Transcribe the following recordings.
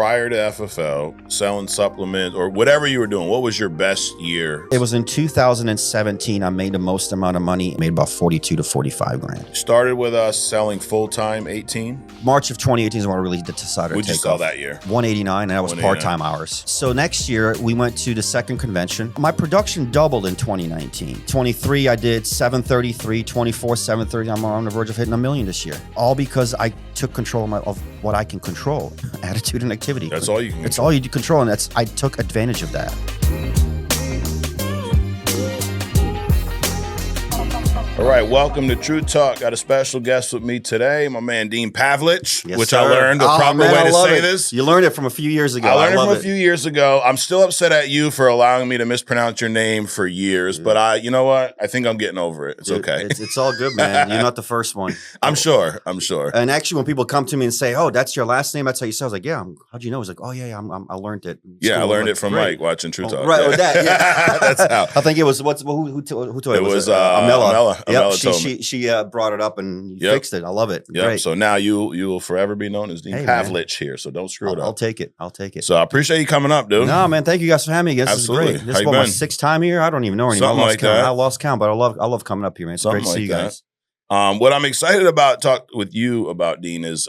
prior to FFL, selling supplements or whatever you were doing, what was your best year? It was in 2017. I made the most amount of money. I made about 42 to 45 grand. Started with us selling full-time 18? March of 2018 is when I really decided to take off. What'd you sell that year? 189, and that was part-time hours. So next year, we went to the second convention. My production doubled in 2019. 23, I did 733, 24, 730. I'm on the verge of hitting $1 million this year. All because I took control of what I can control, attitude and activity. That's all you can It's all you control, and I took advantage of that. All right, welcome to True Talk. Got a special guest with me today, my man Dean Pavlic, Yes, which sir. I learned the proper way to say this. You learned it from a few years ago. I learned it from a few years ago. I'm still upset at you for allowing me to mispronounce your name for years, but you know what? I think I'm getting over it. It's okay. It's all good, man. You're not the first one. I'm sure. And actually, when people come to me and say, "Oh, that's your last name," that's how you say. I was like, "Yeah." How'd you know? He's like, "Oh yeah, I learned it." Yeah, I learned it from Mike watching True Talk. Right, that. Yeah, that's how. I think it was who told it? It was Amela. Amela Yep, told me. She brought it up and you fixed it. I love it. Yeah. Great. So now you will forever be known as Dean Pavlic here. So don't screw it up. I'll take it. So I appreciate you coming up, dude. No, man. Thank you guys for having me. This Absolutely. is great. This is my sixth time here. I don't even know anymore. I lost count, but I love coming up here, man. It's great to see you guys. What I'm excited about talk with you about, Dean, is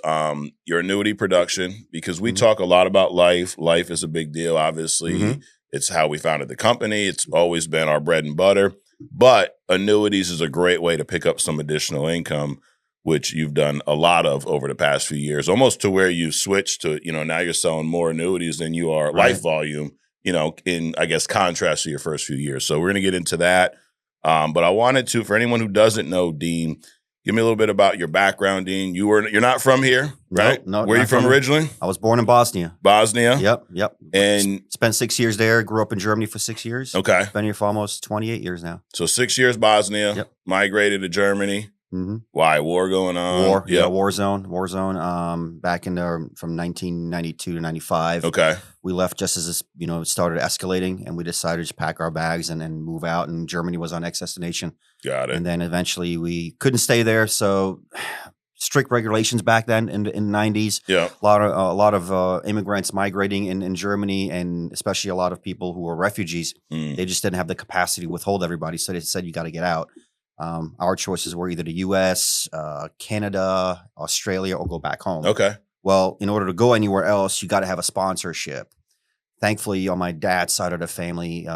your annuity production, because we talk a lot about life. Life is a big deal, obviously. It's how we founded the company. It's always been our bread and butter. But annuities is a great way to pick up some additional income, which you've done a lot of over the past few years, almost to where you've switched to, now you're selling more annuities than you are life volume, in, I guess, contrast to your first few years. So we're going to get into that. But I wanted to, for anyone who doesn't know Dean, give me a little bit about your background, Dean. You're not from here, right? No. Where are you from originally? I was born in Bosnia. Bosnia? Yep. And spent 6 years there. Grew up in Germany for 6 years. Okay. Been here for almost 28 years now. So 6 years Bosnia, migrated to Germany. Why? War going on? War zone. Back in there from 1992 to 95. Okay. We left just as this, started escalating, and we decided to pack our bags and then move out. And Germany was our next destination. Got it. And then eventually we couldn't stay there, so strict regulations back then in the 90s. Yeah. A lot of immigrants migrating in Germany, and especially a lot of people who were refugees. They just didn't have the capacity to withhold everybody, so they said you got to get out. Our choices were either the U.S., Canada, Australia, or go back home. Okay. Well, in order to go anywhere else, you got to have a sponsorship. Thankfully, on my dad's side of the family,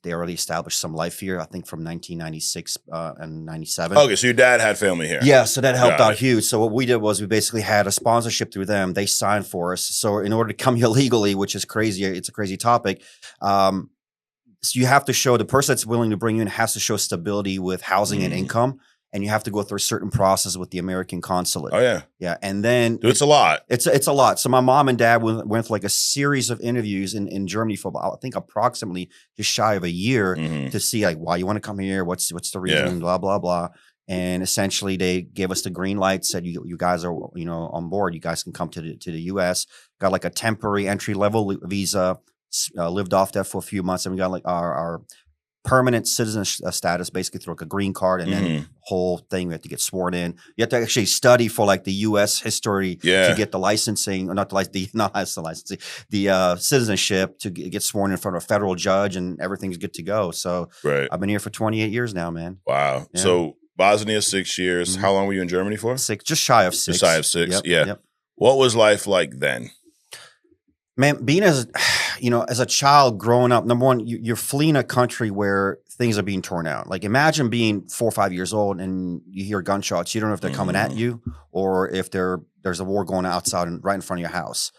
they already established some life here, I think from 1996 and 97. Okay, so your dad had family here. Yeah, so that helped out huge. So what we did was we basically had a sponsorship through them. They signed for us. So in order to come here legally, which is crazy, it's a crazy topic, so you have to show, the person that's willing to bring you in has to show stability with housing and income. And you have to go through a certain process with the American consulate. Oh, yeah. Yeah. And then it's a lot. It's a lot. So my mom and dad went through like a series of interviews in Germany for about, I think, approximately just shy of a year to see like why you want to come here, what's the reason, blah, blah, blah. And essentially they gave us the green light, said you guys are, on board. You guys can come to the US. Got like a temporary entry level visa, lived off there for a few months, and we got like our permanent citizen status, basically through like a green card, and then whole thing. We have to get sworn in. You have to actually study for like the U.S. history to get the licensing, or not the licensing, the citizenship to get sworn in front of a federal judge, and everything's good to go. So I've been here for 28 years now, man. Wow. Yeah. So Bosnia, 6 years. How long were you in Germany for? 6, just shy of 6. Just shy of 6. Yep. What was life like then? Man, being as a child growing up, number one, you're fleeing a country where things are being torn out. Like imagine being 4 or 5 years old and you hear gunshots. You don't know if they're coming at you or if there's a war going outside and right in front of your house.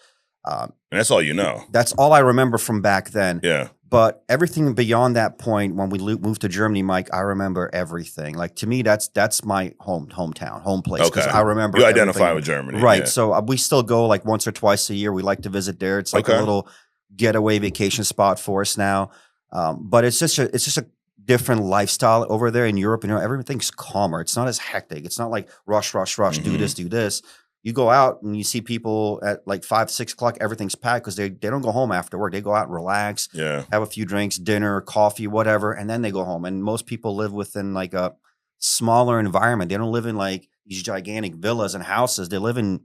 And that's all you know. That's all I remember from back then. Yeah. But everything beyond that point, when we moved to Germany, Mike, I remember everything. Like to me, that's my hometown, home place. Okay. I remember you identify with Germany, right? Yeah. So we still go like once or twice a year. We like to visit there. It's like a little getaway vacation spot for us now. But it's just a different lifestyle over there in Europe. Everything's calmer. It's not as hectic. It's not like rush, do this. You go out and you see people at like 5, 6 o'clock, everything's packed because they don't go home after work. They go out and relax, have a few drinks, dinner, coffee, whatever, and then they go home. And most people live within like a smaller environment. They don't live in like these gigantic villas and houses. They live in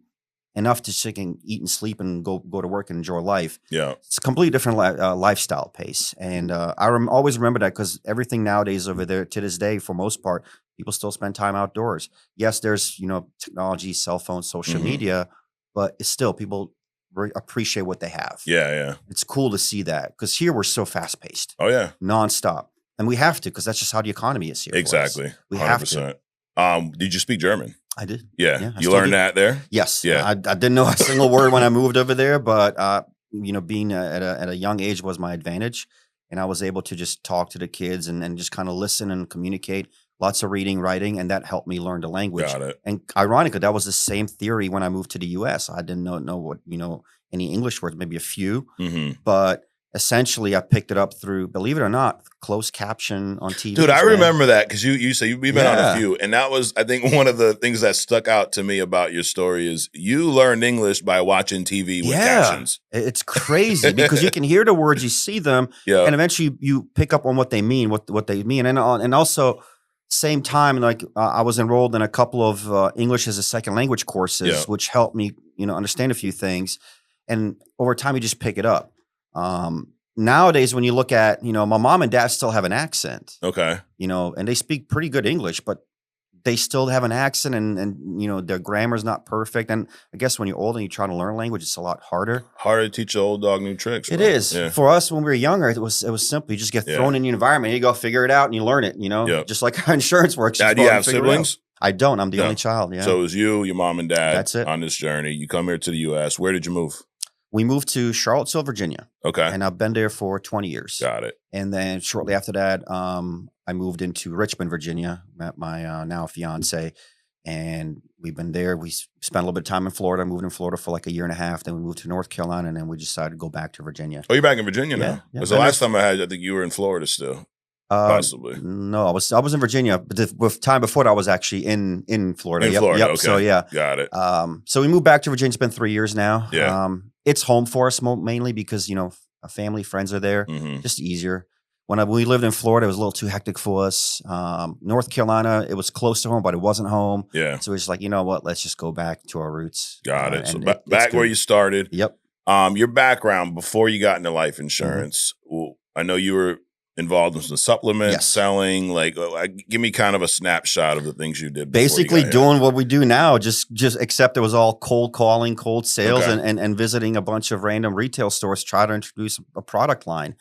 enough to so you can eat and sleep and go to work and enjoy life. Yeah. It's a completely different lifestyle pace. And I always remember that because everything nowadays over there to this day, for most part, people still spend time outdoors. Yes, there's, technology, cell phones, social media, but it's still people appreciate what they have. Yeah, yeah. It's cool to see that because here we're so fast paced. Oh, yeah. Nonstop. And we have to because that's just how the economy is here. Exactly. We 100%. have to. Did you speak German? I did. Yeah. You learned that there? Yes. Yeah. I didn't know a single word when I moved over there, but being at a young age was my advantage. And I was able to just talk to the kids and just kind of listen and communicate. Lots of reading, writing, and that helped me learn the language. Got it. And ironically, that was the same theory when I moved to the US. I didn't know what, any English words, maybe a few, but essentially I picked it up through, believe it or not, closed caption on TV. Dude, I remember that because you say we've been on a few. And that was, I think, one of the things that stuck out to me about your story is you learned English by watching TV with captions. It's crazy because you can hear the words, you see them, and eventually you pick up on what they mean, what they mean. And also, same time, like I was enrolled in a couple of English as a second language courses, which helped me, understand a few things. And over time, you just pick it up. Nowadays, when you look at, my mom and dad still have an accent. Okay. And they speak pretty good English, but they still have an accent and their grammar's not perfect. And I guess when you're old and you try to learn language, it's a lot harder. Harder to teach an old dog new tricks. It is. Yeah. For us, when we were younger, it was simple. You just get thrown in the environment, you go figure it out and you learn it, just like how insurance works. Do you have siblings? I don't. I'm the only child. Yeah. So it was you, your mom and dad. That's it. On this journey. You come here to the U.S. Where did you move? We moved to Charlottesville, Virginia. Okay. And I've been there for 20 years. Got it. And then shortly after that, I moved into Richmond, Virginia, met my now fiance. And we've been there. We spent a little bit of time in Florida. I moved in Florida for like a year and a half. Then we moved to North Carolina. And then we decided to go back to Virginia. Oh, you're back in Virginia now? Yeah. Was the last time I think you were in Florida still. Possibly. No, I was in Virginia, but the time before that I was actually in Florida. In Florida, okay. So yeah. Got it. So we moved back to Virginia. It's been 3 years now. Yeah. It's home for us mainly because, family, friends are there. Just easier. When we lived in Florida, it was a little too hectic for us. North Carolina, it was close to home, but it wasn't home. Yeah. So it's like, you know what? Let's just go back to our roots. Got it. So back where you started. Yep. Your background before you got into life insurance. Well, I know you were involved in some supplements, selling. Like, give me kind of a snapshot of the things you did. Basically doing what we do now, just except it was all cold calling, cold sales, and visiting a bunch of random retail stores, try to introduce a product line.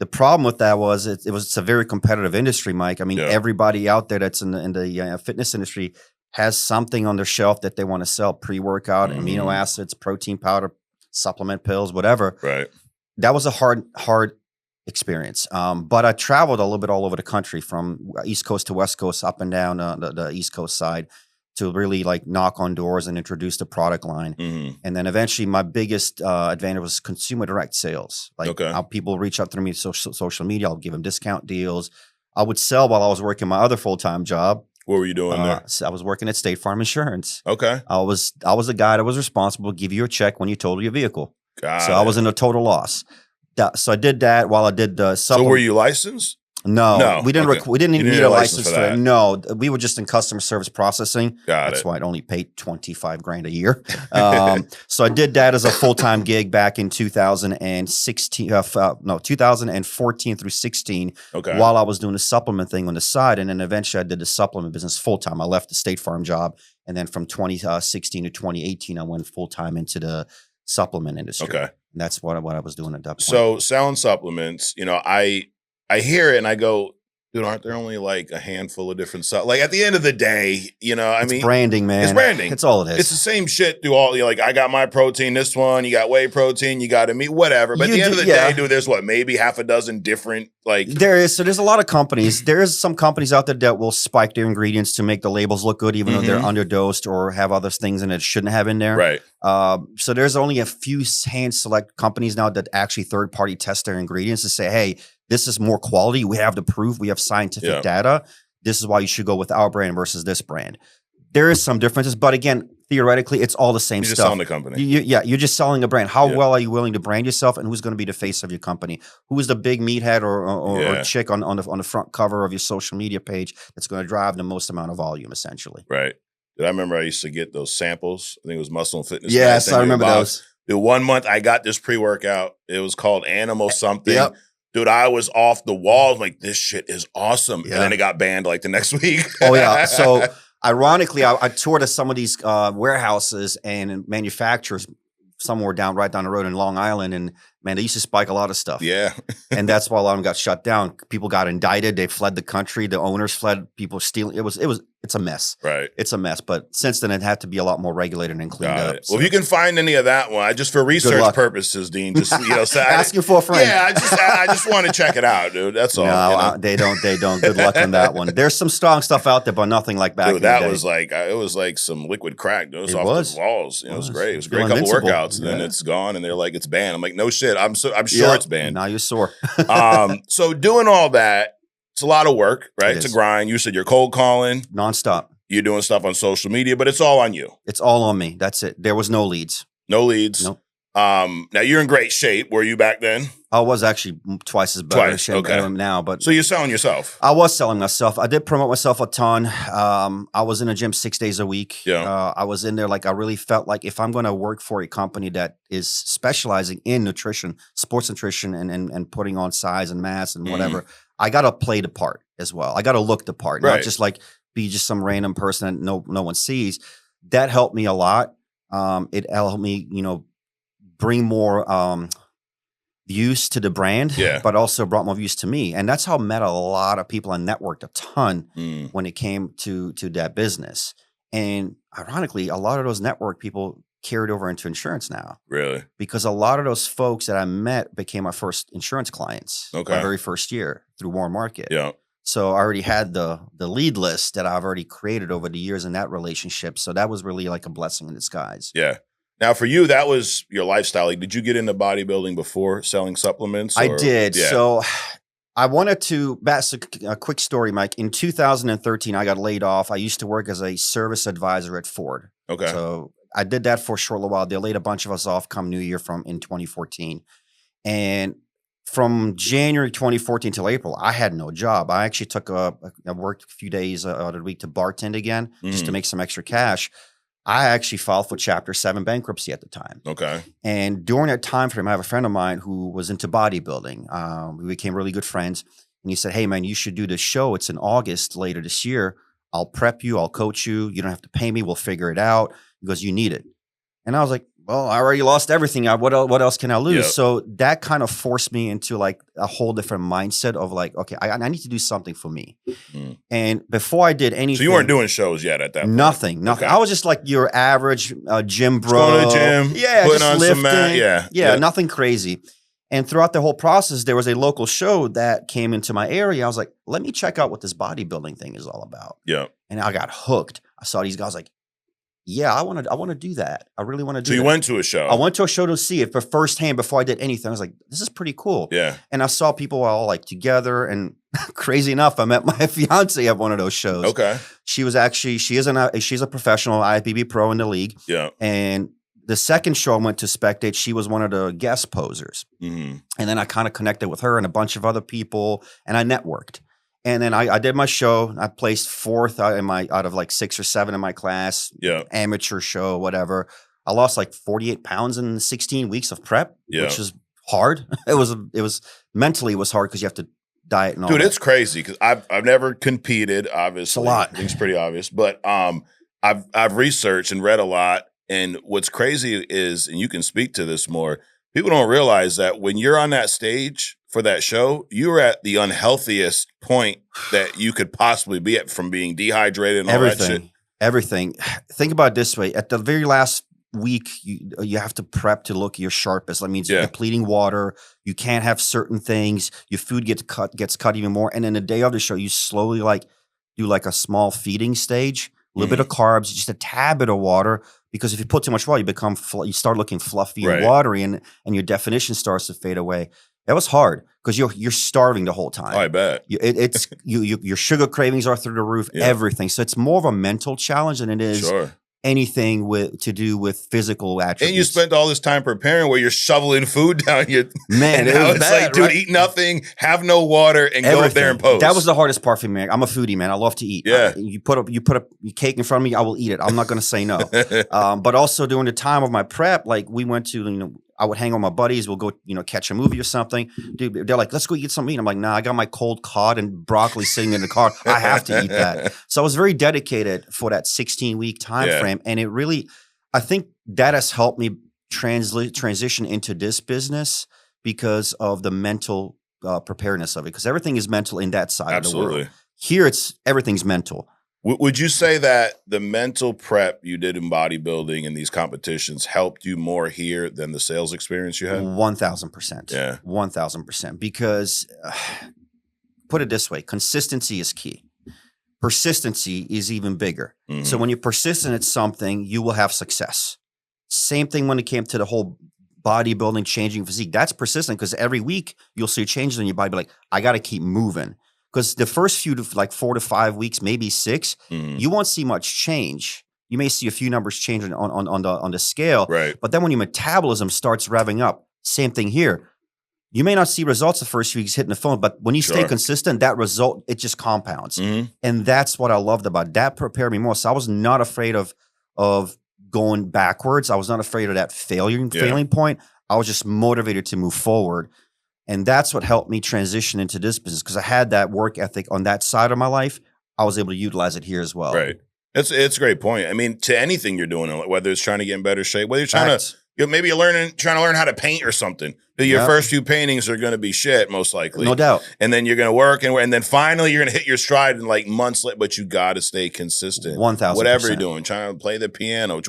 The problem with that was it's a very competitive industry, Mike. I mean, everybody out there that's in the fitness industry has something on their shelf that they want to sell: pre-workout, amino acids, protein powder, supplement pills, whatever. Right. That was a hard experience. But I traveled a little bit all over the country, from East Coast to West Coast, up and down the East Coast side, to really like knock on doors and introduce the product line. And then eventually my biggest advantage was consumer direct sales. Like how people reach out to me social media. I'll give them discount deals. I would sell while I was working my other full-time job. What were you doing there? So I was working at State Farm Insurance. Okay. I was the guy that was responsible to give you a check when you totaled your vehicle. Got so it. I was in a total loss. So I did that while I did the supplement. So were you licensed? No, we didn't. We didn't need a license for that. No, we were just in customer service processing. That's why it only paid $25,000 a year. So I did that as a full-time gig back in 2014 through 16. Okay. While I was doing the supplement thing on the side, and then eventually I did the supplement business full-time. I left the State Farm job, and then from 2016 to 2018, I went full-time into the supplement industry. Okay. And that's what I was doing at that point. So selling supplements, I hear it and I go, dude, aren't there only like a handful of different stuff? Like at the end of the day, it's branding, man. It's branding. It's all it is. It's the same shit through all, like I got my protein, this one, you got whey protein, you got a meat, whatever. But at the end of the day, dude, there's maybe half a dozen different there's a lot of companies. There's some companies out there that will spike their ingredients to make the labels look good, even though they're underdosed or have other things in it shouldn't have in there. Right. So there's only a few hand select companies now that actually third party test their ingredients to say, hey, this is more quality. We have the proof. We have scientific data. This is why you should go with our brand versus this brand. There is some differences, but again, theoretically, it's all the same stuff. You're just selling the company. You're just selling a brand. How well are you willing to brand yourself, and who's going to be the face of your company? Who is the big meathead or chick on the front cover of your social media page that's going to drive the most amount of volume, essentially? Right. Dude, I remember I used to get those samples. I think it was Muscle and Fitness. Yes, I remember those. Dude, 1 month I got this pre-workout. It was called Animal something. Yep. Dude, I was off the wall. Like, this shit is awesome. Yeah. And then it got banned like the next week. Oh, yeah. So ironically, I toured some of these warehouses and manufacturers somewhere right down the road in Long Island. And man, they used to spike a lot of stuff. Yeah. And that's why a lot of them got shut down. People got indicted. They fled the country. The owners fled. People stealing. It's a mess. Right. It's a mess. But since then, it had to be a lot more regulated and cleaned up. So. Well, if you can find any of that one, just for research purposes, Dean, just ask you for a friend. Yeah, I just want to check it out, dude. That's all. No, they don't. Good luck on that one. There's some strong stuff out there, but nothing like back. Dude, that was like it was like some liquid crack. Dude. It was off the walls. It was great. It was a great couple workouts, and then it's gone, and they're like, it's banned. I'm like, no shit. I'm sure it's banned. Now you're sore. So doing all that, it's a lot of work, right? It's a grind. You said you're cold calling nonstop. You're doing stuff on social media, but it's all on you. It's all on me. That's it. There was no leads. No leads. Nope. Now you're in great shape. Were you back then? I was actually twice as better shape than I am now. But so you're selling yourself. I was selling myself. I did promote myself a ton. I was in a gym 6 days a week. Yeah. I was in there like I really felt like if I'm going to work for a company that is specializing in nutrition, sports nutrition, and putting on size and mass and whatever, I got to play the part as well. I got to look the part, not just like be just some random person that no one sees. That helped me a lot. It helped me, bring more views to the brand, but also brought more views to me. And that's how I met a lot of people and networked a ton when it came to that business. And ironically, a lot of those network people carried over into insurance now. Really? Because a lot of those folks that I met became my first insurance clients my very first year through Warren Market. Yeah. So I already had the lead list that I've already created over the years in that relationship. So that was really like a blessing in disguise. Yeah. Now for you, that was your lifestyle. Like, did you get into bodybuilding before selling supplements? I did. Yeah. So I wanted to, that's a quick story, Mike. In 2013, I got laid off. I used to work as a service advisor at Ford. Okay. So I did that for a short while. They laid a bunch of us off come New Year in 2014. And from January 2014 till April, I had no job. I actually I worked a few days out of the week to bartend again, just to make some extra cash. I actually filed for Chapter 7 bankruptcy at the time. Okay. And during that time frame, I have a friend of mine who was into bodybuilding. We became really good friends. And he said, hey, man, you should do this show. It's in August later this year. I'll prep you. I'll coach you. You don't have to pay me. We'll figure it out. He goes, you need it. And I was like, well, I already lost everything. What else can I lose? Yep. So that kind of forced me into like a whole different mindset of like, okay, I need to do something for me. And before I did anything. So you weren't doing shows yet at that point? Nothing. Okay. I was just like your average gym bro. Going to the gym. Yeah. Putting just on lifting. some mat. Yeah. Nothing crazy. And throughout the whole process, there was a local show that came into my area. I was like, let me check out what this bodybuilding thing is all about. Yeah. And I got hooked. I saw these guys like, yeah, I want to do that. I really want to do that. So you went to a show. I went to a show to see it, but firsthand before I did anything. I was like, this is pretty cool. Yeah. And I saw people all like together, and crazy enough, I met my fiance at one of those shows. Okay. She's a professional IFBB pro in the league. Yeah. And the second show I went to spectate, she was one of the guest posers. Mm-hmm. And then I kind of connected with her and a bunch of other people, and I networked. And then I did my show. I placed fourth out of like 6 or 7 in my class. Yeah. Amateur show, whatever. I lost like 48 pounds in 16 weeks of prep, which was hard. It was mentally hard because you have to diet and all. Dude, it's crazy because I've never competed. Obviously, it's a lot. I think it's pretty obvious, but I've researched and read a lot. And what's crazy is, and you can speak to this more, people don't realize that when you're on that stage for that show, you're at the unhealthiest point that you could possibly be at, from being dehydrated and all that shit. Everything. Think about it this way. At the very last week, you have to prep to look your sharpest. That means you're depleting water. You can't have certain things. Your food gets cut even more. And then the day of the show, you slowly do like a small feeding stage, a little bit of carbs, just a tad bit of water. Because if you put too much water, you start looking fluffy and watery, and your definition starts to fade away. That was hard because you're starving the whole time. Oh, I bet. Your sugar cravings are through the roof, everything. So it's more of a mental challenge than it is anything to do with physical attributes. And you spent all this time preparing where you're shoveling food down your man. And now it's bad, like, dude, right? Eat nothing, have no water, and go up there and post. That was the hardest part for me. I'm a foodie, man. I love to eat. Yeah. You put a cake in front of me, I will eat it. I'm not going to say no. But also during the time of my prep, like we went to, I would hang out with my buddies. We'll go, catch a movie or something. Dude, they're like, let's go get something to eat. I'm like, nah, I got my cold cod and broccoli sitting in the car. I have to eat that. So I was very dedicated for that 16-week time frame. And it really, I think that has helped me transition into this business because of the mental preparedness of it. Because everything is mental in that side of the world. Here, everything's mental. Would you say that the mental prep you did in bodybuilding and these competitions helped you more here than the sales experience you had? 1,000%. Yeah. 1,000%. Because put it this way, consistency is key. Persistency is even bigger. Mm-hmm. So when you're persistent at something, you will have success. Same thing when it came to the whole bodybuilding, changing physique. That's persistent because every week you'll see changes in your body. Be like, I got to keep moving. Because the first few, like 4 to 5 weeks, maybe 6, you won't see much change. You may see a few numbers change on the scale. Right. But then when your metabolism starts revving up, same thing here. You may not see results the first few weeks hitting the phone, but when you stay consistent, that result, it just compounds. And that's what I loved about it. That prepared me more. So I was not afraid of going backwards. I was not afraid of that failing point. I was just motivated to move forward. And that's what helped me transition into this business because I had that work ethic on that side of my life. I was able to utilize it here as well. Right. It's a great point. I mean, to anything you're doing, whether it's trying to get in better shape, whether you're trying to, trying to learn how to paint or something. Your first few paintings are going to be shit, most likely. No doubt. And then you're going to work and then finally you're going to hit your stride in like months later, but you got to stay consistent. 1,000%. Whatever you're doing, trying to play the piano,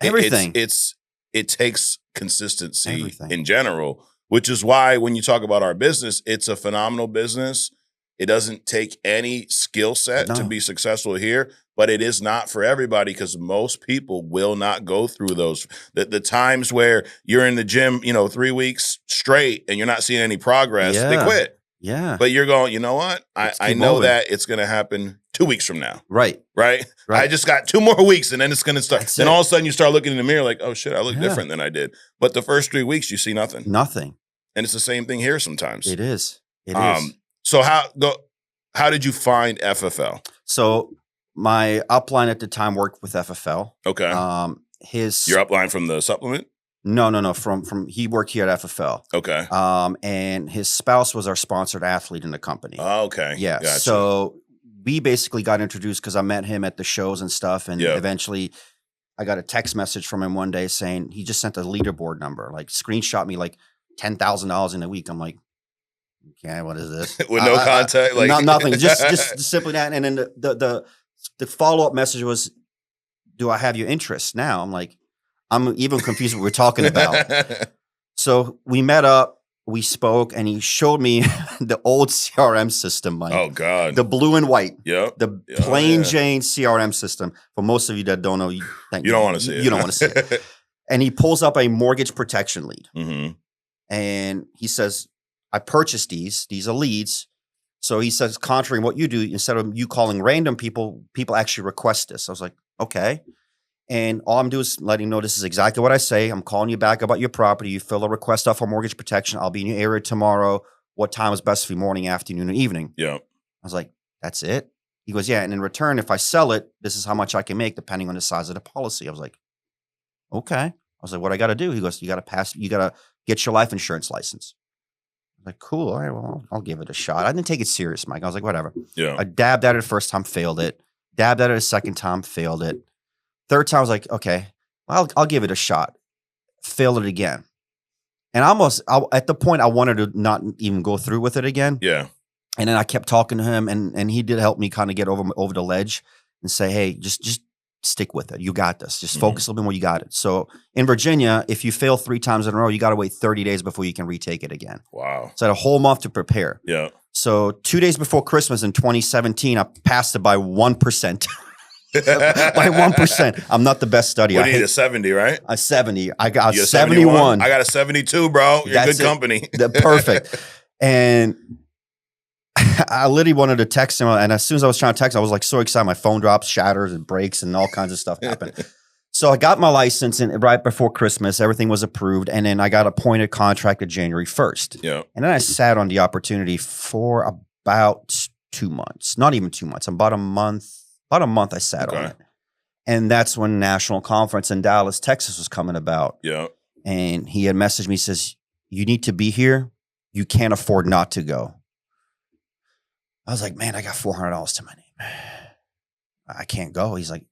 everything. It takes consistency in general. Which is why when you talk about our business, it's a phenomenal business. It doesn't take any skill set to be successful here, but it is not for everybody because most people will not go through those. The times where you're in the gym, 3 weeks straight and you're not seeing any progress, they quit. Yeah. But you're going, you know what? I know that it's going to happen 2 weeks from now. Right. I just got 2 more weeks and then it's going to start. Then all of a sudden you start looking in the mirror like, oh shit, I look different than I did. But the first 3 weeks you see nothing. Nothing. And it's the same thing here sometimes. It is. It is. So how did you find FFL? So my upline at the time worked with FFL. Okay. Your upline from the supplement? No. From he worked here at FFL. Okay. And his spouse was our sponsored athlete in the company. Oh, okay. Yeah. Gotcha. So we basically got introduced because I met him at the shows and stuff. And eventually I got a text message from him one day saying he just sent a leaderboard number, like screenshot me like $10,000 in a week. I'm like, okay, what is this? With no contact? Like nothing. Just simply that. And then the follow-up message was, do I have your interest now? I'm like, I'm even confused what we're talking about. So we met up, we spoke, and he showed me the old CRM system, Mike. Oh, God. The blue and white. Yep. The plain Jane CRM system. For most of you that don't know, you don't want to see it. You don't want to see it. And he pulls up a mortgage protection lead. Mm-hmm. And he says, I purchased these. These are leads. So he says, contrary to what you do, instead of you calling random people actually request this. I was like, okay. And all I'm doing is letting you know this is exactly what I say. I'm calling you back about your property. You fill a request off for mortgage protection. I'll be in your area tomorrow. What time is best for you, morning, afternoon, or evening? Yeah. I was like, that's it? He goes, yeah. And in return, if I sell it, this is how much I can make depending on the size of the policy. I was like, okay. I was like, what I got to do? He goes, you got to get your life insurance license. I was like, cool. All right, well, I'll give it a shot. I didn't take it serious, Mike. I was like, whatever. Yeah. I dabbed at it the first time, failed it. Dabbed at it the second time, failed it. Third time, I was like, okay, I'll give it a shot. Failed it again. And at the point, I wanted to not even go through with it again. Yeah. And then I kept talking to him, and he did help me kind of get over the ledge and say, hey, just stick with it. You got this. Just focus a little bit more. You got it. So in Virginia, if you fail 3 times in a row, you got to wait 30 days before you can retake it again. Wow. So I had a whole month to prepare. Yeah. So 2 days before Christmas in 2017, I passed it by 1%. By 1%. I'm not the best studier. What do you need, a 70, right? A 70. I got 71. I got a 72, bro. You're That's good company. Perfect. And I literally wanted to text him. And as soon as I was trying to text, I was like so excited. My phone drops, shatters, and breaks, and all kinds of stuff happened. So I got my license and right before Christmas, everything was approved. And then I got appointed contracted January 1st. Yeah. And then I sat on the opportunity for about 2 months, not even 2 months, about a month I sat on it. And that's when National Conference in Dallas, Texas was coming about. Yeah. And he had messaged me, says, you need to be here. You can't afford not to go. I was like, man, I got $400 to my name. I can't go. He's like,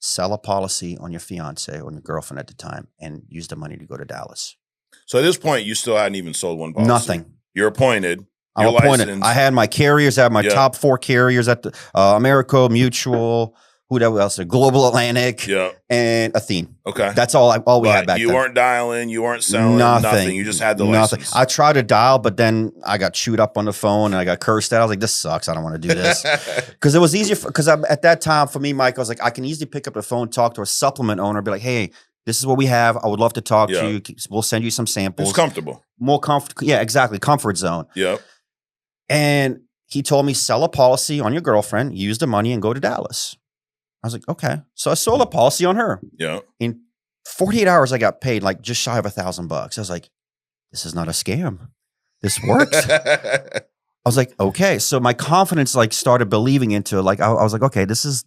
sell a policy on your fiance or your girlfriend at the time and use the money to go to Dallas. So at this point, you still hadn't even sold one policy? Nothing. You're appointed. I'm appointed. I had my carriers. I had my top 4 carriers at the Americo, Mutual, who else? Global Atlantic, and Athene. Okay. That's all we had back then. You weren't dialing. You weren't selling. Nothing. You just had the license. I tried to dial, but then I got chewed up on the phone and I got cursed at. I was like, this sucks. I don't want to do this. Because it was easier. Because at that time, for me, Mike, I was like, I can easily pick up the phone, talk to a supplement owner, be like, hey, this is what we have. I would love to talk to you. We'll send you some samples. It's comfortable. More comfortable. Yeah, exactly. Comfort zone. Yep. And he told me, sell a policy on your girlfriend, use the money, and go to Dallas. I was like, okay. So I sold a policy on her. Yeah. In 48 hours, I got paid like just shy of $1,000. I was like, this is not a scam. This works. I was like, okay. So my confidence like started believing into it. Like I was like, okay, this is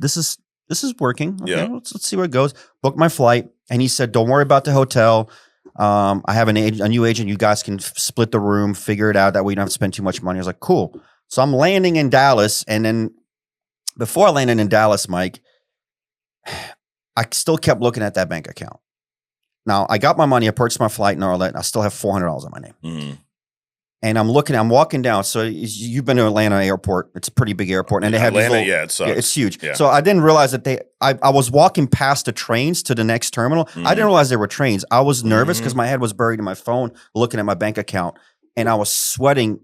working. Okay, yeah. Let's see where it goes. Booked my flight, and he said, don't worry about the hotel. I have a new agent. You guys can split the room, figure it out. That way you don't have to spend too much money. I was like, cool. So I'm landing in Dallas, and then before I landed in Dallas, Mike, I still kept looking at that bank account. Now, I got my money. I purchased my flight and all that. And I still have $400 on my name. Mm-hmm. And I'm walking down. So you've been to Atlanta airport. It's a pretty big airport. And they have Atlanta, it sucks. Yeah, it's huge. Yeah. So I didn't realize that I was walking past the trains to the next terminal. Mm-hmm. I didn't realize there were trains. I was nervous because my head was buried in my phone looking at my bank account. And I was sweating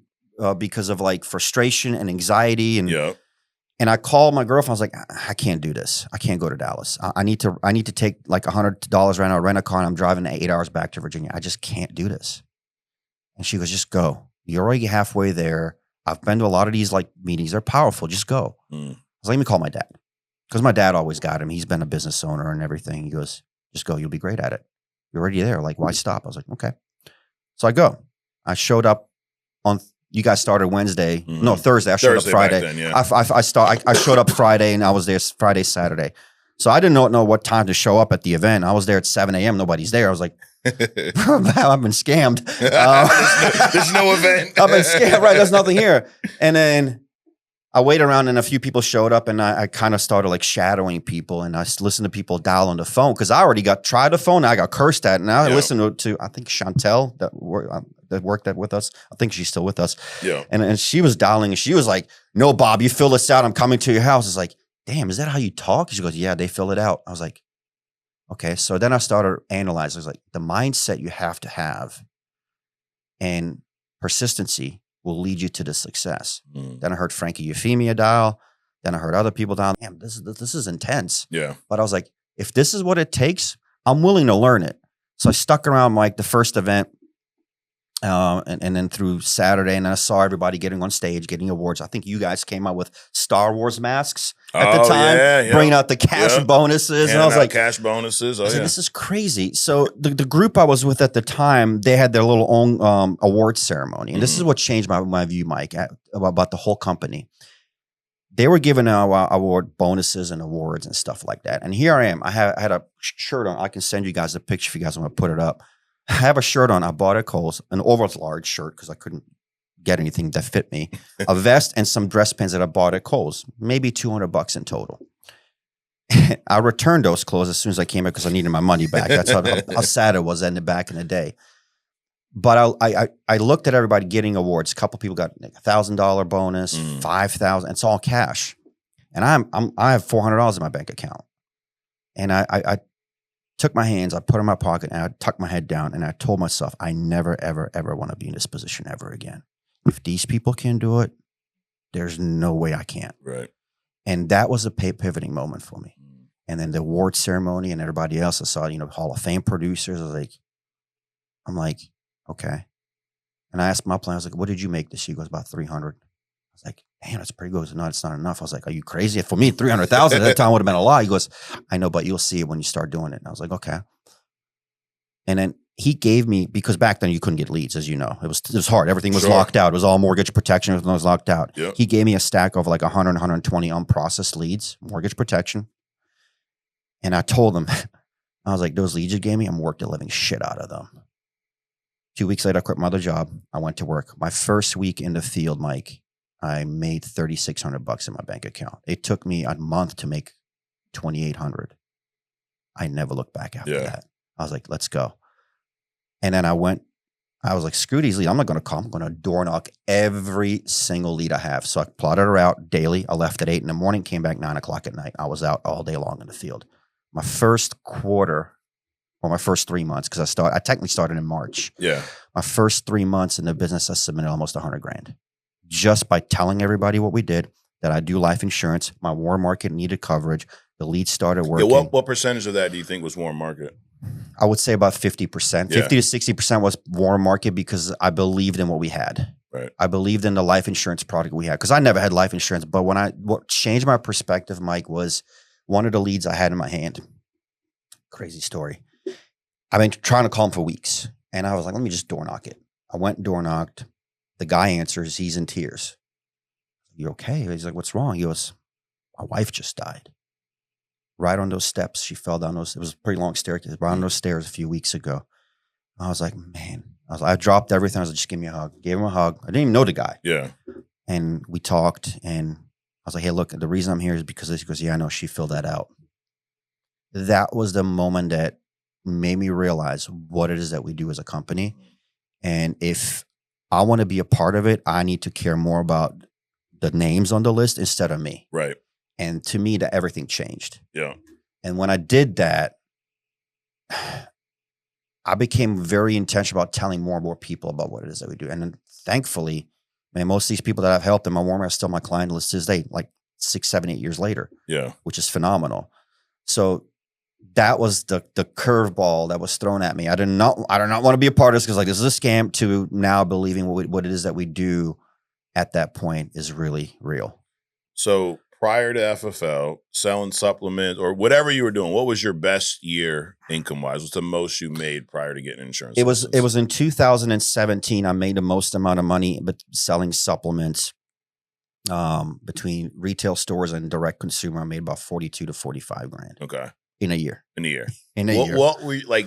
because of like frustration and anxiety. And I called my girlfriend. I was like, I can't do this. I can't go to Dallas. I need to take like $100 right now, rent a car, and I'm driving 8 hours back to Virginia. I just can't do this. And she goes, just go. You're already halfway there. I've been to a lot of these like meetings. They're powerful. Just go. I was like, let me call my dad. Because my dad always got him. He's been a business owner and everything. He goes, just go. You'll be great at it. You're already there. Like, why stop? I was like, okay. So I go. I showed up on you guys started Wednesday. Mm-hmm. No, Thursday. I showed up Friday. Then, yeah. I showed up Friday and I was there Friday, Saturday. So I didn't know what time to show up at the event. I was there at 7 a.m. Nobody's there. I was like, I've been scammed. There's no event. I've been scammed. Right. There's nothing here. And then I waited around and a few people showed up and I kind of started like shadowing people and I listened to people dial on the phone because I already tried the phone. I got cursed at. And I listened to, I think Chantel that worked with us. I think she's still with us. Yeah. And she was dialing and she was like, no, Bob, you fill this out. I'm coming to your house. It's like, damn, is that how you talk? She goes, yeah, they fill it out. I was like, okay. So then I started analyzing. I was like, the mindset you have to have and persistency will lead you to the success. Then I heard Frankie Euphemia dial. Then I heard other people dial. Damn, this is intense. Yeah. But I was like, if this is what it takes, I'm willing to learn it. So I stuck around like the first event and then through Saturday, and I saw everybody getting on stage, getting awards. I think you guys came out with Star Wars masks at the time, bringing out the cash bonuses. And I was like, cash bonuses. I was like, this is crazy. So the group I was with at the time, they had their little own award ceremony. And this is what changed my view, Mike, about the whole company. They were giving out award bonuses and awards and stuff like that. And here I am. I had a shirt on. I can send you guys a picture if you guys want to put it up. I have a shirt on. I bought at Kohl's, an oversized shirt because I couldn't get anything that fit me. A vest and some dress pants that I bought at Kohl's, maybe $200 in total. I returned those clothes as soon as I came back because I needed my money back. That's how sad it was back in the day. But I looked at everybody getting awards. A couple people got $1,000 bonus, $5,000. It's all cash, and I have $400 in my bank account, and I took my hands, I put them in my pocket, and I tucked my head down, and I told myself, I never, ever, ever want to be in this position ever again. If these people can do it, there's no way I can't. Right. And that was a pivoting moment for me. And then the award ceremony and everybody else, I saw, Hall of Fame producers. I'm like, okay. And I asked my plan, I was like, what did you make this year? He goes, about 300. I was like, damn, that's pretty good. No, it's not enough. I was like, are you crazy? For me, 300,000 at that time would have been a lot. He goes, I know, but you'll see it when you start doing it. And I was like, okay. And then he gave me, because back then you couldn't get leads, as you know. It was hard. Everything was locked out. It was all mortgage protection. Everything was locked out. Yep. He gave me a stack of like 100, 120 unprocessed leads, mortgage protection. And I told him, I was like, those leads you gave me, I'm worth the living shit out of them. 2 weeks later, I quit my other job. I went to work. My first week in the field, Mike, I made $3,600 in my bank account. It took me a month to make $2,800. I never looked back after that. I was like, let's go. And then I was like, screw these leads. I'm not going to call. I'm going to door knock every single lead I have. So I plotted her out daily. I left at 8 in the morning, came back 9 o'clock at night. I was out all day long in the field. My first quarter, or my first 3 months, because I technically started in March. Yeah. My first 3 months in the business, I submitted almost $100,000 just by telling everybody what we did, that I do life insurance. My warm market needed coverage. The leads started working. Yeah, what percentage of that do you think was warm market? I would say about 50%. 50 to 60% was warm market because I believed in what we had. Right. I believed in the life insurance product we had because I never had life insurance. But what changed my perspective, Mike, was one of the leads I had in my hand. Crazy story. I've been trying to call him for weeks. And I was like, let me just door knock it. I went and door knocked. The guy answers. He's in tears. You okay? He's like, what's wrong? He goes, my wife just died. Right on those steps. She fell down those. It was a pretty long staircase. Right on those stairs a few weeks ago. I was like, man. I dropped everything. I was like, just give me a hug. Gave him a hug. I didn't even know the guy. Yeah. And we talked. And I was like, hey, look, the reason I'm here is because he goes, yeah, I know. She filled that out. That was the moment that made me realize what it is that we do as a company. And if I want to be a part of it, I need to care more about the names on the list instead of me. Right. And to me, that everything changed. Yeah. And when I did that, I became very intentional about telling more and more people about what it is that we do. And then thankfully, man, most of these people that I've helped in my warmer are still my client list to this day, like 6, 7, 8 years later. Yeah. Which is phenomenal. So that was the curveball that was thrown at me. I do not want to be a part of this because like this is a scam, to now believing what it is that we do at that point is really real. So prior to FFL, selling supplements or whatever you were doing, what was your best year income-wise? What's the most you made prior to getting insurance? It was in 2017. I made the most amount of money, but selling supplements between retail stores and direct consumer. I made about 42 to 45 grand. Okay. In a year. In a year. Year. What were you, like,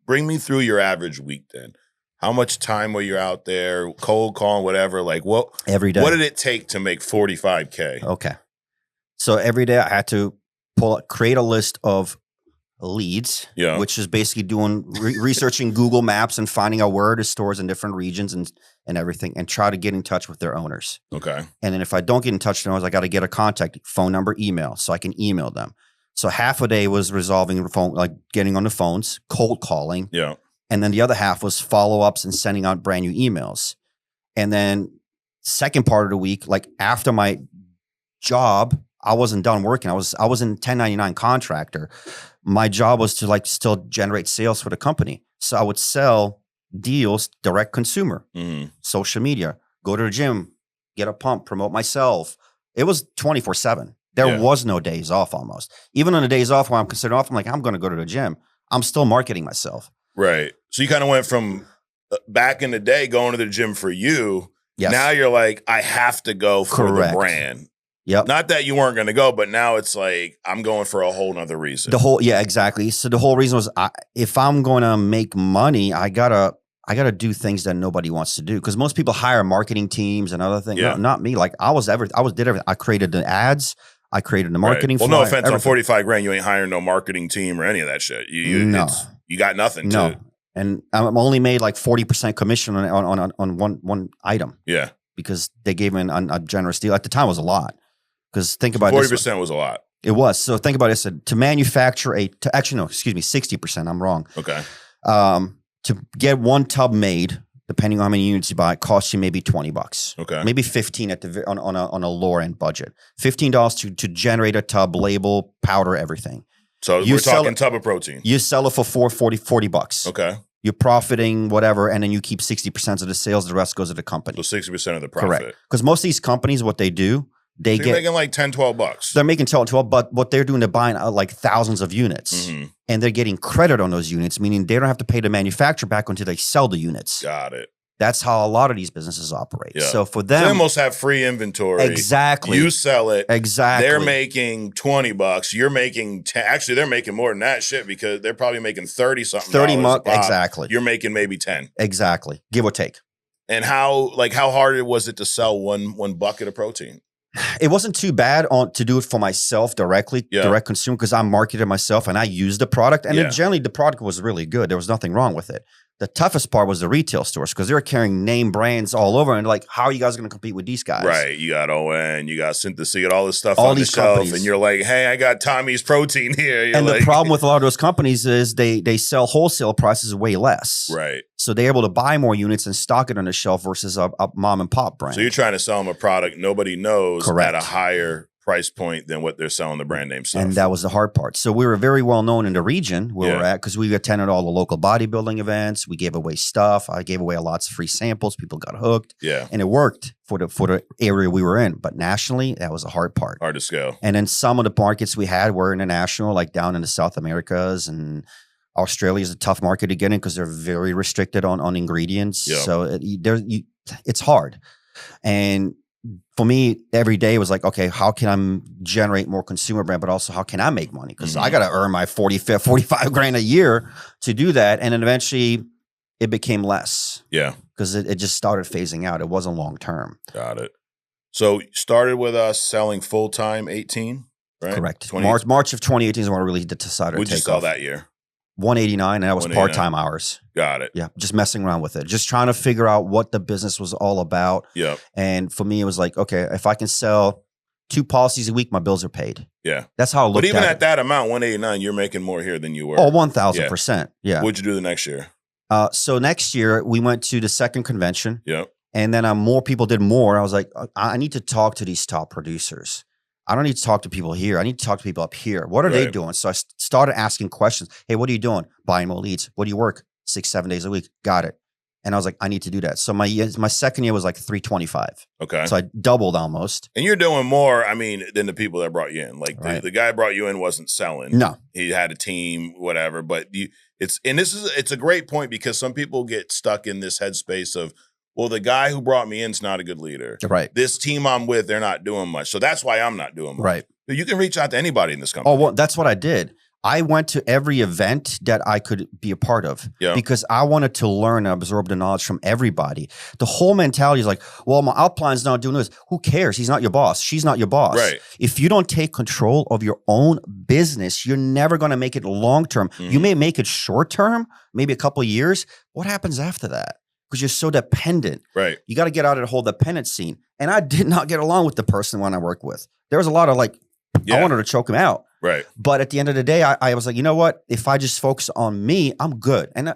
bring me through your average week then. How much time were you out there, cold calling, whatever? Like every day. What did it take to make $45K? Okay. So every day I had to create a list of leads, which is basically doing researching Google Maps and finding out where the stores in different regions and everything, and try to get in touch with their owners. Okay. And then if I don't get in touch with their owners, I got to get a contact phone number, email, so I can email them. So half a day was resolving the phone, like getting on the phones, cold calling. Yeah. And then the other half was follow-ups and sending out brand new emails. And then second part of the week, like after my job, I wasn't done working. I was in 1099 contractor. My job was to like still generate sales for the company. So I would sell deals, direct consumer, social media, go to the gym, get a pump, promote myself. It was 24/7. There was no days off almost. Even on the days off where I'm considered off, I'm like, I'm going to go to the gym. I'm still marketing myself. Right. So you kind of went from back in the day going to the gym for you. Yes. Now you're like, I have to go for the brand. Yep. Not that you weren't going to go, but now it's like, I'm going for a whole nother reason. Exactly. So the whole reason was if I'm going to make money, I gotta do things that nobody wants to do. Because most people hire marketing teams and other things. Yeah. No, not me. Like I did everything. I created the ads. I created the marketing. Well, no offense, on 45 grand, you ain't hiring no marketing team or any of that shit. You got nothing. No. And I'm only made like 40% commission on one item. Yeah. Because they gave me a generous deal. At the time it was a lot. Because think about 40% was a lot. It was. So think about it. So to manufacture 60%. I'm wrong. Okay. To get one tub made, depending on how many units you buy, it costs you maybe $20. Okay. Maybe $15 on a lower end budget. $15 to generate a tub, label, powder, everything. So we're talking tub of protein. You sell it for $40. Okay. you're profiting whatever, and then you keep 60% of the sales. The rest goes to the company. So 60% of the profit. Correct. Because most of these companies, what they do, they you're making like 10, 12 bucks. They're making 12, but what they're doing, they're buying like thousands of units. And they're getting credit on those units, meaning they don't have to pay the manufacturer back until they sell the units. Got it. That's how a lot of these businesses operate. Yeah. So for them, they almost have free inventory. Exactly. You sell it. Exactly. They're making 20 bucks. You're making 10. Actually, they're making more than that shit because they're probably making 30 something. 30 months. Exactly. You're making maybe 10. Exactly. Give or take. And how hard was it to sell one bucket of protein? It wasn't too bad to do it for myself directly, direct consumer, because I marketed myself and I used the product. And generally the product was really good. There was nothing wrong with it. The toughest part was the retail stores because they're carrying name brands all over. And like, how are you guys going to compete with these guys? Right. You got ON, you got Synthesis, you got all this stuff on the shelf. And you're like, hey, I got Tommy's protein here. You're and like, the problem with a lot of those companies is they sell wholesale prices way less. Right. So they're able to buy more units and stock it on the shelf versus a mom and pop brand. So you're trying to sell them a product nobody knows Correct. At a higher price point than what they're selling the brand name stuff. And that was the hard part. So we were very well known in the region where we're at because we attended all the local bodybuilding events. We gave away stuff. I gave away lots of free samples. People got hooked. Yeah. And it worked for the area we were in. But nationally, that was the hard part. Hard to scale. And then some of the markets we had were international, like down in the South Americas, and Australia is a tough market to get in because they're very restricted on ingredients. Yep. So it's hard. And for me, every day was like, okay, how can I generate more consumer brand, but also how can I make money? Because I got to earn my 45 grand a year to do that. And then eventually it became less. Yeah. Because it just started phasing out. It wasn't long term. Got it. So started with us selling full-time 18, right? Correct. March of 2018 is when I really decided to take off. What'd you sell that year? 189, and that was part-time hours. Got it. Yeah, just messing around with it. Just trying to figure out what the business was all about. Yeah. And for me, it was like, okay, if I can sell 2 policies a week, my bills are paid. Yeah. That's how I looked at it. But even at that amount, 189, you're making more here than you were. Oh, 1,000%. Yeah. What'd you do the next year? So next year, we went to the second convention. Yep. And then more people did more. I was like, I need to talk to these top producers. I don't need to talk to people here. I need to talk to people up here. What are they doing? So I started asking questions. Hey, what are you doing? Buying more leads. What do you work? 6-7 days a week. Got it. And I was like, I need to do that. So my second year was like 325. Okay. So I doubled almost. And you're doing more, I mean, than the people that brought you in. Like the guy brought you in wasn't selling. No. He had a team, whatever. But it's a great point because some people get stuck in this headspace of, well, the guy who brought me in is not a good leader. Right. This team I'm with, they're not doing much. So that's why I'm not doing much. Right. You can reach out to anybody in this company. Oh, well, that's what I did. I went to every event that I could be a part of because I wanted to learn and absorb the knowledge from everybody. The whole mentality is like, well, my upline's not doing this. Who cares? He's not your boss. She's not your boss. Right. If you don't take control of your own business, you're never going to make it long-term. You may make it short-term, maybe a couple of years. What happens after that? Because you're so dependent. Right. You got to get out of the whole dependent scene. And I did not get along with the person when I worked with. There was a lot of like, I wanted to choke him out. Right. But at the end of the day, I was like, you know what? If I just focus on me, I'm good. And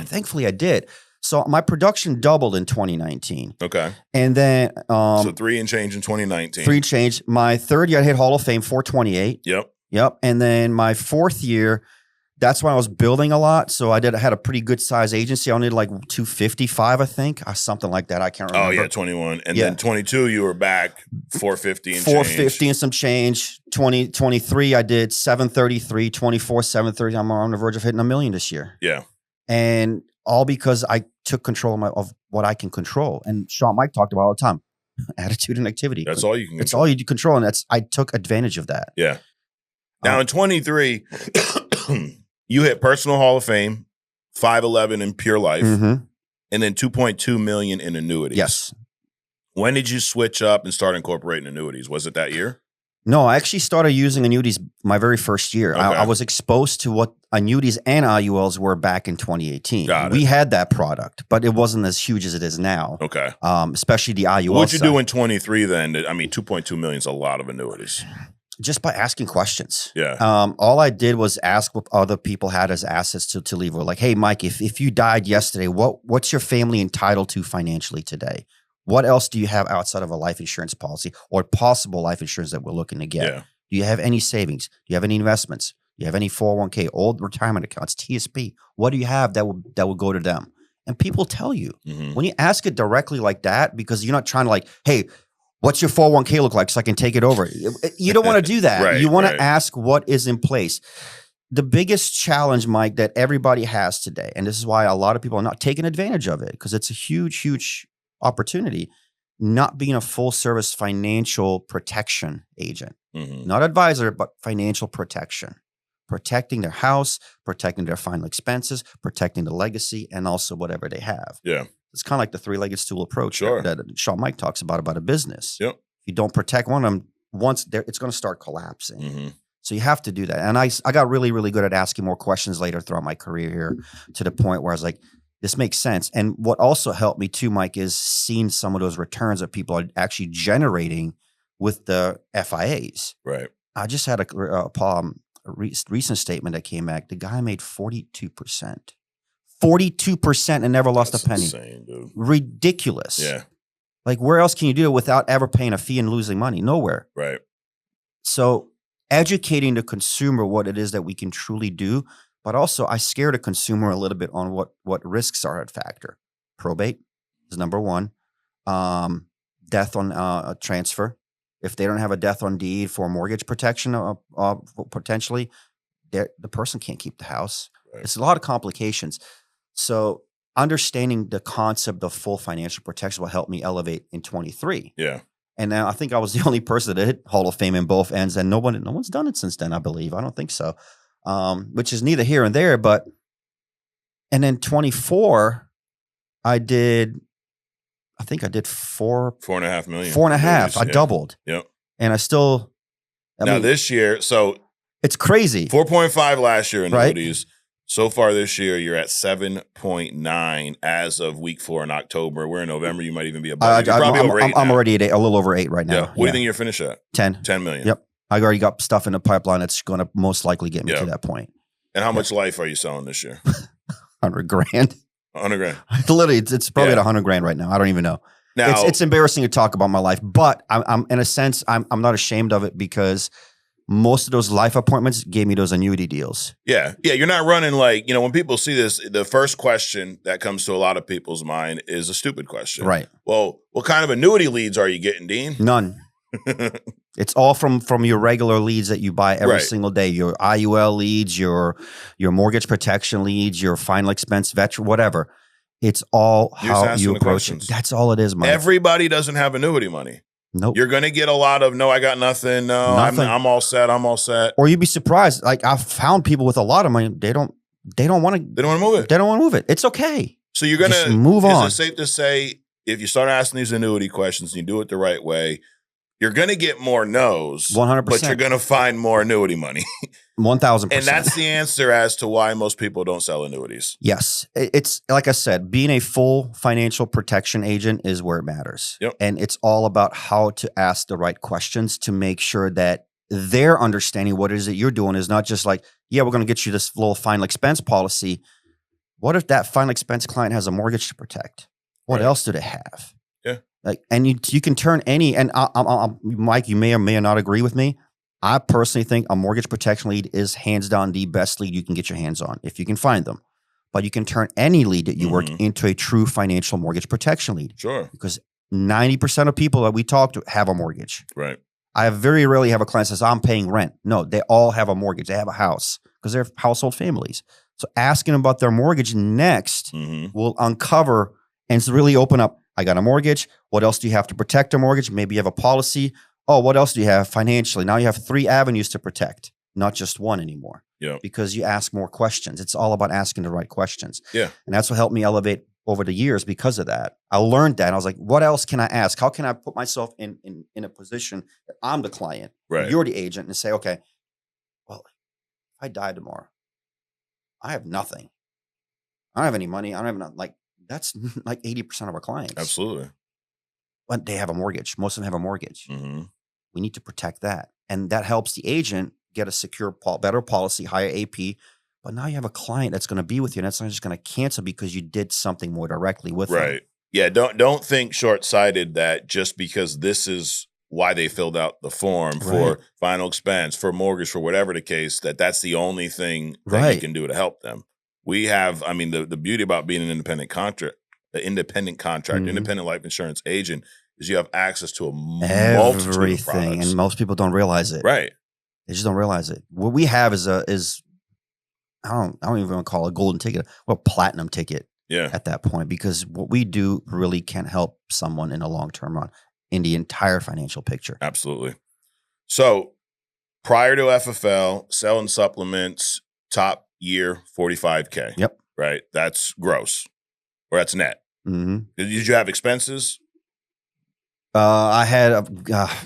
thankfully I did. So my production doubled in 2019. Okay. And then so 3 and change in 2019. 3 change. My third year I hit Hall of Fame 428. Yep. And then my fourth year, that's when I was building a lot. So I had a pretty good size agency. I needed like 255, I think, or something like that. I can't remember. Oh yeah, 21. And then 22, you were back 450 and 450 change. And some change. 23, I did 733, 24, 730. I'm on the verge of hitting $1 million this year. Yeah. And all because I took control of what I can control. And Sean Mike talked about all the time. Attitude and activity. That's all you can control. That's all you control. And I took advantage of that. Yeah. Now in 23, you hit personal Hall of Fame, 511 in pure life, and then 2.2 million in annuities. Yes. When did you switch up and start incorporating annuities? Was it that year? No, I actually started using annuities my very first year. Okay. I was exposed to what annuities and IULs were back in 2018. We had that product, but it wasn't as huge as it is now. Okay. Especially the IUL. What'd you do in 23 then? I mean, 2.2 million is a lot of annuities. Just by asking questions. Yeah. All I did was ask what other people had as assets to leave. Like, hey, Mike, if you died yesterday, what's your family entitled to financially today? What else do you have outside of a life insurance policy or possible life insurance that we're looking to get? Yeah. Do you have any savings? Do you have any investments? You have any 401k, old retirement accounts, TSP? What do you have that will go to them? And people tell you. When you ask it directly like that, because you're not trying to like, hey, what's your 401k look like so I can take it over? You don't want to do that. Right, you want to ask what is in place. The biggest challenge, Mike, that everybody has today, and this is why a lot of people are not taking advantage of it, because it's a huge, huge opportunity, not being a full service financial protection agent. Not advisor, but financial protection. Protecting their house, protecting their final expenses, protecting the legacy, and also whatever they have. Yeah. It's kind of like the three-legged stool approach that Sean Mike talks about a business. Yep. If you don't protect one of them, once it's going to start collapsing. So you have to do that. And I got really, really good at asking more questions later throughout my career here, to the point where I was like, this makes sense. And what also helped me too, Mike, is seeing some of those returns that people are actually generating with the FIAs. Right. I just had a recent statement that came back. The guy made 42%. 42% and never lost a penny. Insane, dude. Ridiculous. Yeah. Like, where else can you do it without ever paying a fee and losing money? Nowhere. Right. So educating the consumer what it is that we can truly do, but also I scare the consumer a little bit on what risks are at factor. Probate is number one. Death on a transfer. If they don't have a death on deed for mortgage protection, potentially, the person can't keep the house. Right. It's a lot of complications. So understanding the concept of full financial protection will help me elevate in 23. Yeah. And now I think I was the only person that hit Hall of Fame in both ends, and no one's done it since then, I believe. I don't think so. Which is neither here and there, and then 24, I think I did $4.5 million. 4.5. I doubled. Yep. And I mean, this year, so it's crazy. 4.5 last year in annuities. Right? So far this year, you're at 7.9 as of week 4 in October. We're in November. You might even be above. I'm already at a little over 8 right now. Yeah. What do you think you're finished at? 10. 10 million. Yep. I already got stuff in the pipeline that's going to most likely get me to that point. And how much life are you selling this year? 100 grand. 100 grand. Literally, it's probably at 100 grand right now. I don't even know. Now, it's embarrassing to talk about my life, but I'm in a sense, I'm not ashamed of it, because most of those life appointments gave me those annuity deals. Yeah. Yeah. You're not running like, when people see this, the first question that comes to a lot of people's mind is a stupid question. Right. Well, what kind of annuity leads are you getting, Dean? None. It's all from your regular leads that you buy every single day. Your IUL leads, your mortgage protection leads, your final expense veteran, whatever. It's all how you approach it. That's all it is, Mike. Everybody doesn't have annuity money. Nope. You're going to get a lot of, no, I got nothing. No, I'm all set. I'm all set. Or you'd be surprised. Like, I've found people with a lot of money. They don't want to move it. They don't want to move it. It's okay. So you're going to move on. Is it safe to say, if you start asking these annuity questions and you do it the right way, you're going to get more no's, 100%. But you're going to find more annuity money. 1,000%. And that's the answer as to why most people don't sell annuities. Yes. It's like I said, being a full financial protection agent is where it matters. Yep. And it's all about how to ask the right questions to make sure that they're understanding what it is that you're doing is not just like, yeah, we're going to get you this little final expense policy. What if that final expense client has a mortgage to protect? What else do they have? Yeah. Like, and you can turn any, and Mike, you may or may not agree with me. I personally think a mortgage protection lead is hands down the best lead you can get your hands on if you can find them. But you can turn any lead that you work into a true financial mortgage protection lead. Sure. Because 90% of people that we talk to have a mortgage. Right. I very rarely have a client that says, I'm paying rent. No, they all have a mortgage. They have a house because they're household families. So asking about their mortgage next will uncover and really open up. I got a mortgage. What else do you have to protect a mortgage? Maybe you have a policy. Oh, what else do you have financially? Now you have 3 avenues to protect, not just one anymore. Yeah. Because you ask more questions. It's all about asking the right questions. Yeah. And that's what helped me elevate over the years because of that. I learned that. I was like, what else can I ask? How can I put myself in a position that I'm the client, you're the agent, and say, okay, well, if I die tomorrow, I have nothing. I don't have any money. I don't have enough. Like, that's like 80% of our clients. Absolutely. But they have a mortgage. Most of them have a mortgage. We need to protect that. And that helps the agent get a secure, better policy, higher AP. But now you have a client that's going to be with you, and that's not just going to cancel because you did something more directly with them. Right. Yeah. Don't think short-sighted that just because this is why they filled out the form for final expense, for mortgage, for whatever the case, that's the only thing that you can do to help them. We have, I mean, the beauty about being an independent contractor, independent life insurance agent is you have access to a multitude of products. And most people don't realize it. Right. They just don't realize it. What we have is I don't even want to call it a golden ticket, or a platinum ticket at that point, because what we do really can help someone in a long-term run in the entire financial picture. Absolutely. So prior to FFL, selling supplements, top year, $45K. Yep. Right. That's gross, or that's net. Mm-hmm. Did you have expenses? I had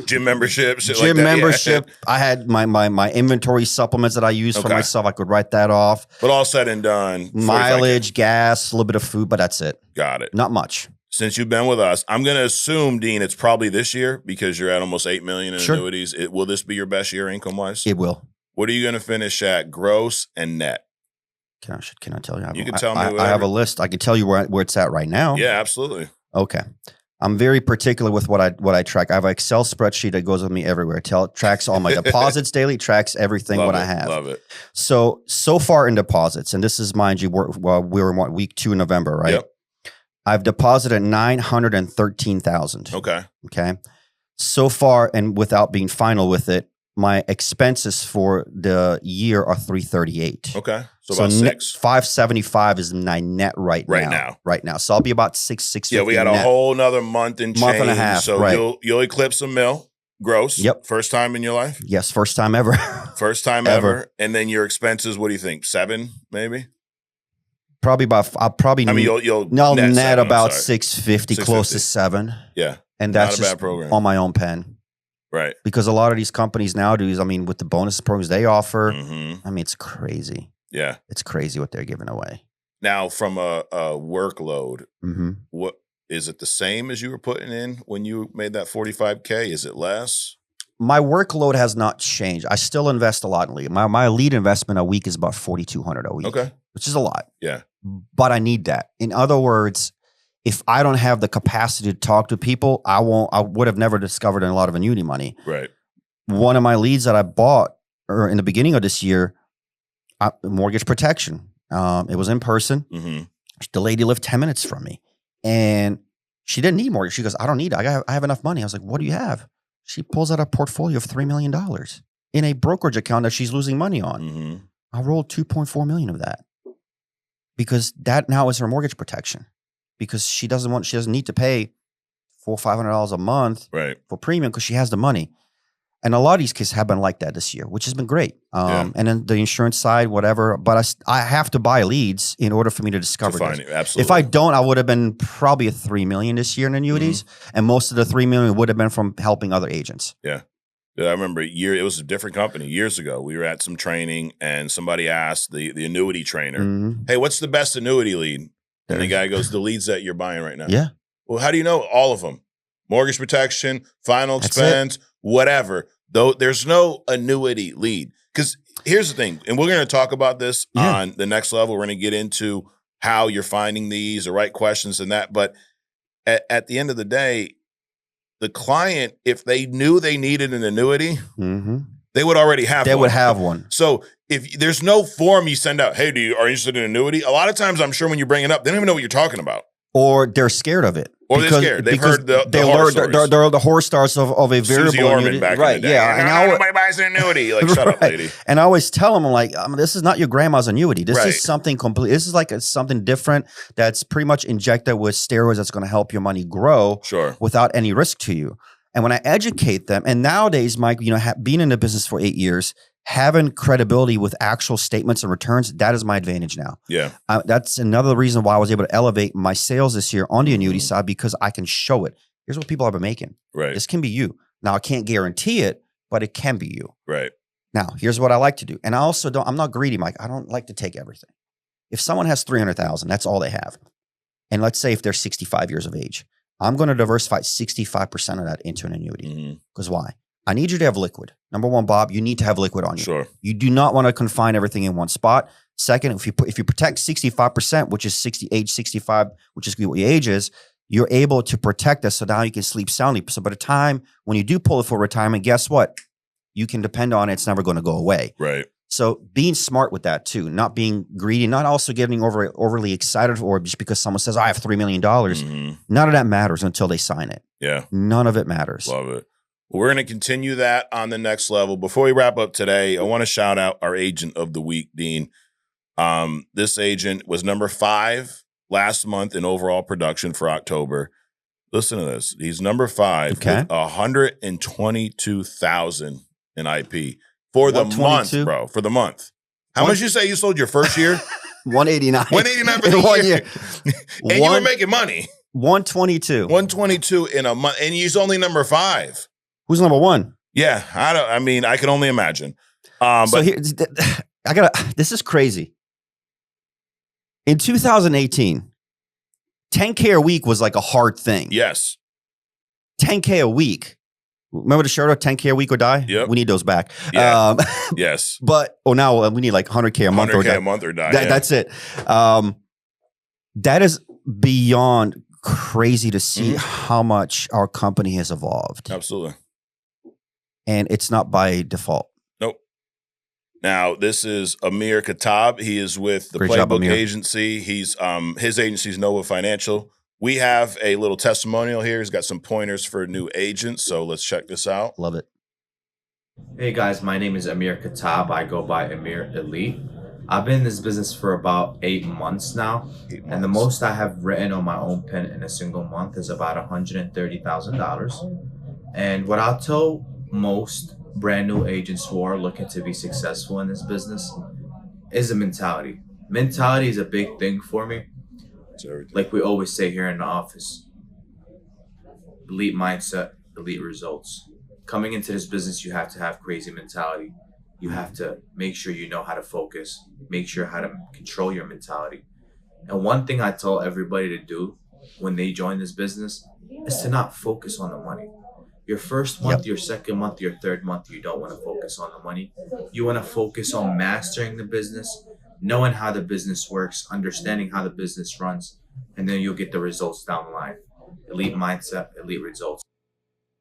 gym membership, membership. Yeah. I had my inventory supplements that I use for myself. I could write that off. But all said and done, mileage, gas, a little bit of food, but that's it. Got it. Not much. Since you've been with us, I'm going to assume, Dean, it's probably this year because you're at almost $8 million in annuities. Will this be your best year income-wise? It will. What are you going to finish at, gross and net? Can I tell you? You can tell me. I have a list. I can tell you where it's at right now. Yeah, absolutely. Okay. I'm very particular with what I track. I have an Excel spreadsheet that goes with me everywhere. It tracks all my deposits daily, tracks everything I have. Love it. So far in deposits, and this is, mind you, we're in week 2 in November, right? Yep. I've deposited $913,000. Okay. So far, and without being final with it, my expenses for the year are $338. Okay. So about $6. $575 is my net right now. So I'll be about $650. Yeah, we got a whole nother month and and a half. So you'll eclipse $1 million gross. Yep. First time in your life? Yes, first time ever. First time ever. And then your expenses, what do you think? 7 maybe? Probably about. You'll net about 650, close to 7. Yeah. And that's not a bad program. On my own pen. Right. Because a lot of these companies nowadays, I mean, with the bonus programs they offer, I mean, it's crazy. Yeah. It's crazy what they're giving away. Now, from a workload, what is it the same as you were putting in when you made that $45K? Is it less? My workload has not changed. I still invest a lot in lead. My lead investment a week is about $4,200 a week. Okay. Which is a lot. Yeah. But I need that. In other words, if I don't have the capacity to talk to people, I would have never discovered a lot of annuity money. Right. One of my leads that I bought in the beginning of this year, mortgage protection. It was in person. The lady lived 10 minutes from me, and she didn't need mortgage. She goes, I don't need it. I have enough money. I was like, what do you have? She pulls out a portfolio of $3 million in a brokerage account that she's losing money on. I rolled $2.4 million of that because that now is her mortgage protection, because she doesn't need to pay $400 or $500 a month for premium because she has the money. And a lot of these cases have been like that this year, which has been great. And then the insurance side, whatever. But I have to buy leads in order for me to discover this. Absolutely. If I don't, I would have been probably at $3 million this year in annuities. And most of the $3 million would have been from helping other agents. Yeah. I remember it was a different company years ago. We were at some training and somebody asked the annuity trainer, hey, what's the best annuity lead? And the guy goes, the leads that you're buying right now. Yeah. Well, how do you know all of them? Mortgage protection, final expense, whatever. Though there's no annuity lead. Because here's the thing, and we're going to talk about this on the next level. We're going to get into how you're finding these, the right questions and that. But at the end of the day, the client, if they knew they needed an annuity, they would already have one. They would have one. So if there's no form you send out, hey, are you interested in an annuity? A lot of times, I'm sure when you bring it up, they don't even know what you're talking about. Or they're scared of it. Or they're scared. They've heard the horror stories. They're the horror stars of a variable Susie Orman annuity. Back in the day. Yeah. And nobody buys an annuity. Like, shut up, lady. And I always tell them, like, this is not your grandma's annuity. This is something complete. This is like something different that's pretty much injected with steroids that's going to help your money grow without any risk to you. And when I educate them, and nowadays, Mike, being in the business for 8 years, having credibility with actual statements and returns, that is my advantage now. Yeah. That's another reason why I was able to elevate my sales this year on the annuity side, because I can show it. Here's what people have been making. Right. This can be you. Now, I can't guarantee it, but it can be you. Right. Now, here's what I like to do. And I also I'm not greedy, Mike. I don't like to take everything. If someone has $300,000, that's all they have. And let's say if they're 65 years of age, I'm going to diversify 65% of that into an annuity. Because why? I need you to have liquid. Number one, Bob, you need to have liquid on you. Sure. You do not want to confine everything in one spot. Second, if you protect 65%, which is age 65, which is what your age is, you're able to protect us. So now you can sleep soundly. So by the time when you do pull it for retirement, guess what? You can depend on it. It's never going to go away. Right. So being smart with that too, not being greedy, not also getting overly excited or just because someone says, I have $3 million. None of that matters until they sign it. Yeah. None of it matters. Love it. Well, we're going to continue that on the next level. Before we wrap up today, I want to shout out our agent of the week, Dean. This agent was number 5 last month in overall production for October. Listen to this. He's number 5 with 122,000 in IP for the month, bro. For the month. How much you say you sold your first year? 189. 189 for the 1 year. And you were making money. 122. 122 in a month, and he's only number 5. Who's number 1? Yeah, I can only imagine. So here, this is crazy. In 2018, 10K a week was like a hard thing. Yes. 10K a week. Remember the shirt, 10K a week or die? Yep. We need those back. Yeah. Yes. But, now we need like 100K a month. 100K a month or die. That's it. That is beyond crazy to see how much our company has evolved. Absolutely. And it's not by default. Nope. Now, this is Amir Khattab. He is with the Playbook Agency. He's his agency's Nova Financial. We have a little testimonial here. He's got some pointers for new agents. So let's check this out. Love it. Hey guys, my name is Amir Khattab. I go by Amir Elite. I've been in this business for about 8 months now. And the most I have written on my own pen in a single month is about $130,000. And what I'll tell most brand new agents who are looking to be successful in this business is a mentality. Mentality is a big thing for me. Like we always say here in the office, elite mindset, elite results. Coming into this business, you have to have crazy mentality. You have to make sure you know how to focus, make sure how to control your mentality. And one thing I tell everybody to do when they join this business is to not focus on the money. Your first month, your second month, your third month, you don't want to focus on the money. You want to focus on mastering the business, knowing how the business works, understanding how the business runs, and then you'll get the results down the line. Elite mindset, elite results.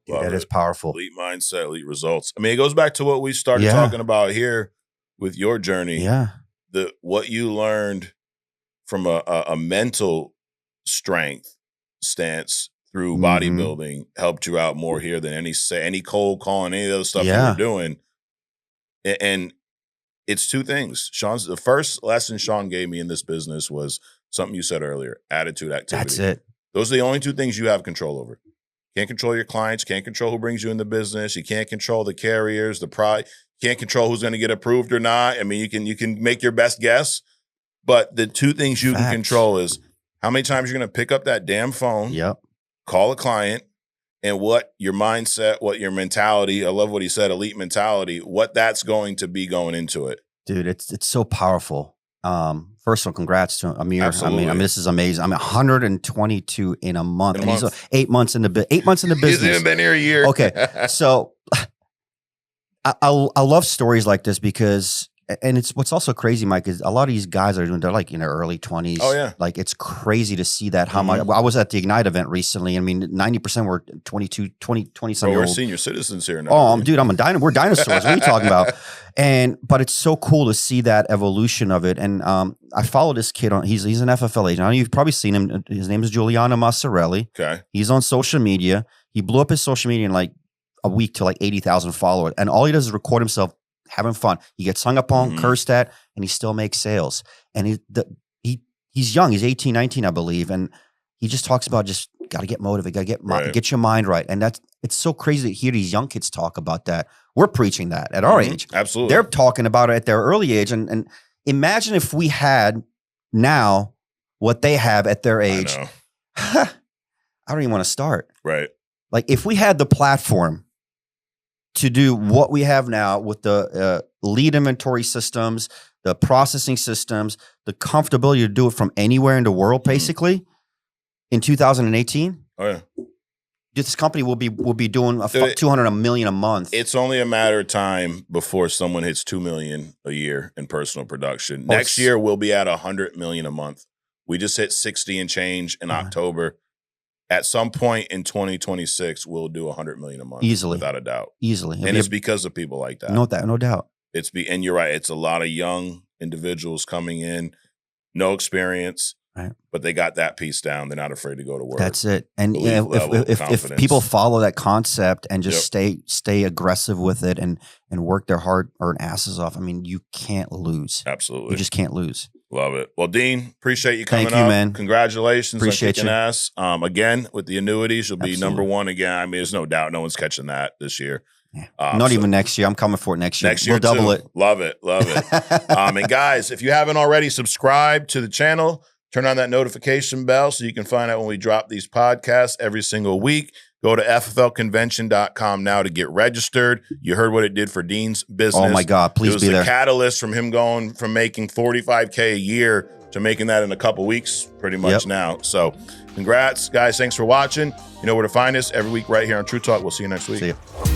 That is powerful. Elite mindset, elite results. I mean, it goes back to what we started talking about here with your journey. Yeah. What you learned from a mental strength stance through bodybuilding helped you out more here than any cold calling, any of those stuff you were doing. And it's 2 things. The first lesson Sean gave me in this business was something you said earlier, attitude, activity. That's it. Those are the only 2 things you have control over. Can't control your clients, can't control who brings you in the business. You can't control the carriers, the pride. Can't control who's going to get approved or not. I mean, you can make your best guess, but the 2 things you can control is how many times you're going to pick up that damn phone, call a client, and what your mindset, what your mentality, I love what he said, elite mentality, what that's going to be going into it. Dude, it's so powerful. First of all, congrats to Amir. Absolutely. I mean, this is amazing. I'm 122 in a month. He's 8 months in the business. 8 months in the business. He's even been here a year. Okay. So I love stories like this because, and it's what's also crazy, Mike, is a lot of these guys are doing, they're like in their early 20s. Oh, yeah. Like it's crazy to see that how much. I was at the Ignite event recently. I mean, 90% were 22, 20 some year We're old. senior citizens here now. Oh, dude, we're dinosaurs. What are you talking about? But it's so cool to see that evolution of it. And I follow this kid on. He's an FFL agent. I know you've probably seen him. His name is Giuliano Massarelli. Okay. He's on social media. He blew up his social media in like a week to like 80,000 followers. And all he does is record himself having fun. He gets hung up on, cursed at, and he still makes sales. And he's young. He's 18, 19, I believe. And he just talks about just got to get motivated, got to get your mind right. And it's so crazy to hear these young kids talk about that. We're preaching that at our age. Absolutely. They're talking about it at their early age. And imagine if we had now what they have at their age. I don't even want to start. Right. Like if we had the platform to do what we have now with the lead inventory systems, the processing systems, the comfortability to do it from anywhere in the world, basically, in 2018. Oh yeah, this company will be doing $200 million a month. It's only a matter of time before someone hits $2 million a year in personal production. Next year we'll be at $100 million a month. We just hit 60 and change in October. at some point in 2026, we'll do 100 million a month. Easily. Without a doubt. Easily. And it's because of people like that. No doubt. And you're right. It's a lot of young individuals coming in, no experience, right? But they got that piece down. They're not afraid to go to work. That's it. And if people follow that concept and just stay aggressive with it and work their hard-earned asses off, I mean, you can't lose. Absolutely. You just can't lose. Love it. Well, Dean, appreciate you coming up. Thank you, man. Congratulations Appreciate on kicking you. ass. Again, with the annuities, you'll be Absolutely. #1 again. I mean, there's no doubt no one's catching that this year. Yeah. Not even next year. I'm coming for it next year. Next year, we'll double too. it. Love it. Love it. And guys, if you haven't already subscribed to the channel, turn on that notification bell so you can find out when we drop these podcasts every single week. Go to fflconvention.com now to get registered. You heard what it did for Dean's business. Oh my God, please be there. It was a catalyst from him going from making $45K a year to making that in a couple weeks pretty much now. So congrats, guys. Thanks for watching. You know where to find us every week right here on True Talk. We'll see you next week. See you.